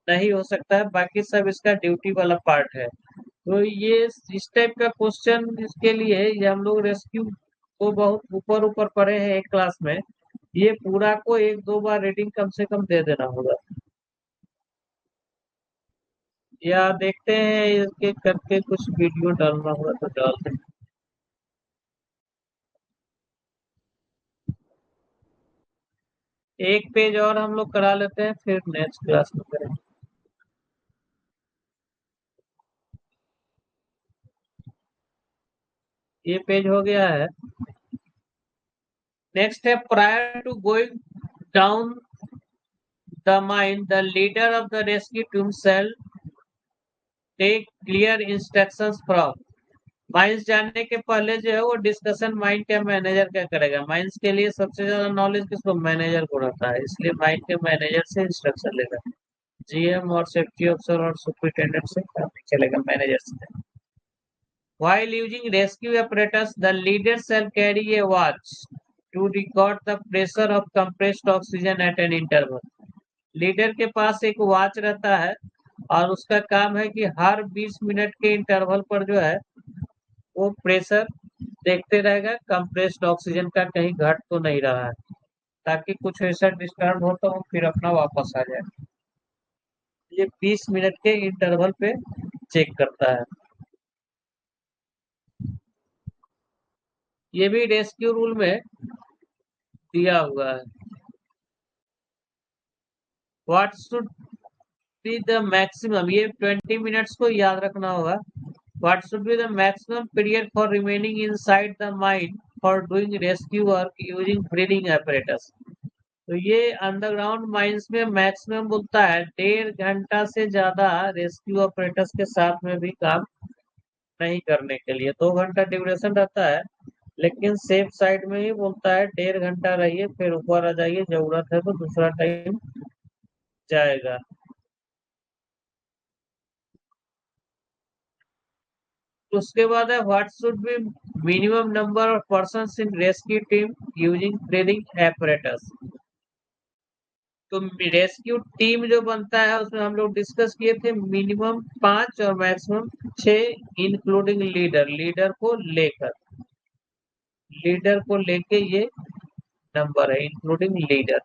नहीं हो सकता है, बाकी सब इसका ड्यूटी वाला पार्ट है। तो ये इस टाइप का क्वेश्चन इसके लिए ये हम लोग रेस्क्यू को बहुत ऊपर ऊपर पढ़े हैं एक क्लास में, ये पूरा को एक दो बार रीडिंग कम से कम दे देना होगा। या देखते हैं इसके करके कुछ वीडियो डालना होगा तो डाल दें। एक पेज और हम लोग करा लेते हैं फिर नेक्स्ट क्लास में करेंगे। ये पेज हो गया है। नेक्स्ट है prior to going down the mine the leader of the rescue team shall take clear instructions from. Mines जाने के पहले जो है वो डिस्कशन माइन के मैनेजर क्या करेगा। माइंस के लिए सबसे ज्यादा नॉलेज किसको, मैनेजर को रहता है, इसलिए माइन के मैनेजर से इंस्ट्रक्शन लेगा। जीएम और सेफ्टी ऑफिसर और सुपरिटेंडेंट से काम नहीं चलेगा, मैनेजर से। While using rescue apparatus, the leader shall carry a watch to record the pressure of compressed oxygen at an interval. Leader के पास एक वॉच रहता है और उसका काम है कि हर 20 मिनट के इंटरवल पर जो है वो प्रेशर देखते रहेगा, कंप्रेस्ड ऑक्सीजन का कहीं घट तो नहीं रहा है, ताकि कुछ ऐसा डिस्टर्ब हो तो वो फिर अपना वापस आ जाए। ये 20 मिनट के इंटरवल पे चेक करता है। ये भी रेस्क्यू रूल में दिया हुआ है। What should be the maximum, ये 20 मिनट्स को याद रखना होगा। What should be the maximum period for remaining inside the mine for doing rescue work using breathing apparatus। तो ये अंडरग्राउंड माइंस में मैक्सिमम बोलता है 1.5 घंटा से ज्यादा रेस्क्यू ऑपरेटर्स के साथ में भी काम नहीं करने के लिए। 2 घंटा ड्यूरेशन रहता है, लेकिन सेफ साइड में ही बोलता है 1.5 घंटा रहिए, फिर ऊपर आ जाइए, जरूरत है तो दूसरा टाइम जाएगा। उसके बाद है what should be minimum number of person in rescue team using breathing apparatus। तो रेस्क्यू टीम जो बनता है उसमें हम लोग डिस्कस किए थे मिनिमम 5 और मैक्सिमम 6 इंक्लूडिंग लीडर। लीडर को लेके ये नंबर है, including leader.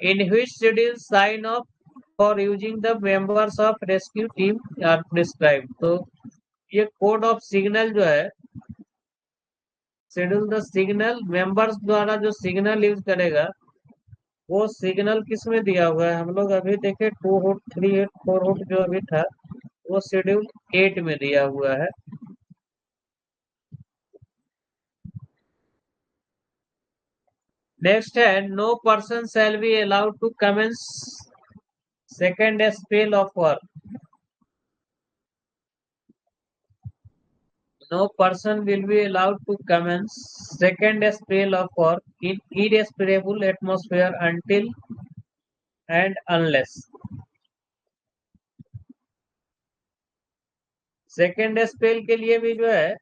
In which schedule sign off for using the members of rescue team are prescribed। तो ये कोड ऑफ सिग्नल जो है, शेड्यूल द सिग्नल, मेंबर्स द्वारा जो सिग्नल यूज करेगा वो सिग्नल किस में दिया हुआ है। हम लोग अभी देखे 2 हुट 3 हुट 4 हुट जो अभी था वो शेड्यूल 8 में दिया हुआ है। नेक्स्ट है no person shall be allowed to commence second spell of work. No person will be allowed to commence second spell of work in irrespirable atmosphere until and unless। Second spell के लिए भी जो है